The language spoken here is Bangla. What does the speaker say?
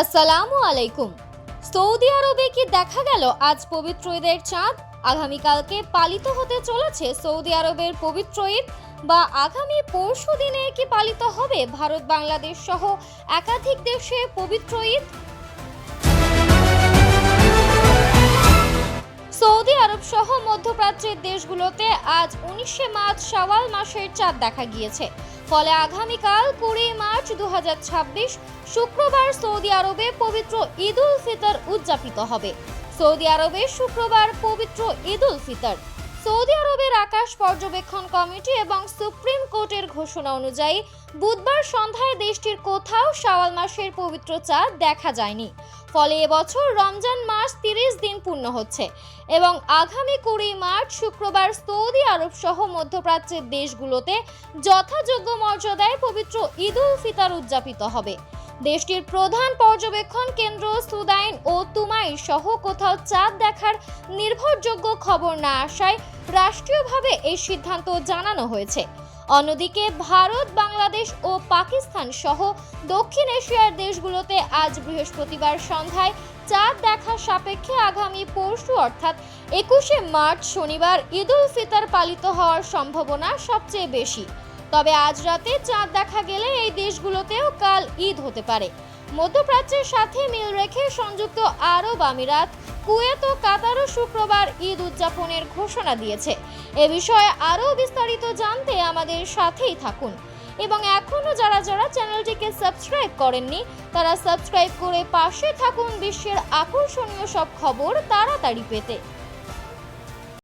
আসসালামু আলাইকুম। সৌদি আরবে কি দেখা গেল আজ পবিত্র ঈদের চাঁদ? আগামীকালকে পালিত হতে চলেছে সৌদি আরবের পবিত্র ঈদ, বা আগামী পরশু দিনে কি পালিত হবে ভারত বাংলাদেশ সহ একাধিক দেশে পবিত্র ঈদ? সৌদি আরব সহ মধ্যপ্রাচ্যের দেশগুলোতে আজ 19শে মার্চ শাওয়াল মাসের চাঁদ দেখা গিয়েছে। ফলে আগামীকাল 20 মার্চ 2026 শুক্রবার সৌদি আরবে পবিত্র ঈদ উল ফিতর উদযাপিত হবে। সৌদি আরবে শুক্রবার পবিত্র ঈদ উল ফিতর। সৌদি আরবের আকাশ পর্যবেক্ষণ কমিটি এবং সুপ্রিম কোর্টের ঘোষণা অনুযায়ী বুধবার সন্ধ্যায় দেশটির কোথাও শাওয়াল মাসের পবিত্র চাঁদ দেখা যায়নি। ফলে এবছর রমজান মাস 30 দিন পূর্ণ হচ্ছে এবং আগামী 20 মার্চ শুক্রবার সৌদি আরব সহ মধ্যপ্রাচ্যের দেশগুলোতে যথাযোগ্য মর্যাদায় পবিত্র ঈদ উল ফিতর উদযাপিত হবে। দেশটির প্রধান পর্যবেক্ষণ কেন্দ্র সুদাইন ও তুমাইর সহ কোথাও চাঁদ দেখার নির্ভরযোগ্য খবর না আসায় রাষ্ট্রীয়ভাবে এই সিদ্ধান্ত জানানো হয়েছে। অন্যদিকে ভারত, বাংলাদেশ ও পাকিস্তান সহ দক্ষিণ এশিয়ার দেশগুলোতে আজ বৃহস্পতিবার সন্ধ্যায় চাঁদ দেখা সাপেক্ষে আগামী পরশু অর্থাৎ 21শে মার্চ শনিবার ঈদ উল ফিতর পালিত হওয়ার সম্ভাবনা সবচেয়ে বেশি। তবে আজ রাতে চাঁদ দেখা গেলে এই দেশগুলোতেও কাল ঈদ হতে পারে। মধ্যপ্রাচ্যের সাথে মিল রেখে সংযুক্ত আরব আমিরাত, কুয়েত ও কাতারও শুক্রবার ঈদ উদযাপনের ঘোষণা দিয়েছে। এ বিষয়ে আরও বিস্তারিত জানতে আমাদের সাথেই থাকুন এবং এখনও যারা চ্যানেলটিকে সাবস্ক্রাইব করেননি তারা সাবস্ক্রাইব করে পাশে থাকুন বিশ্বের আকর্ষণীয় সব খবর তাড়াতাড়ি পেতে।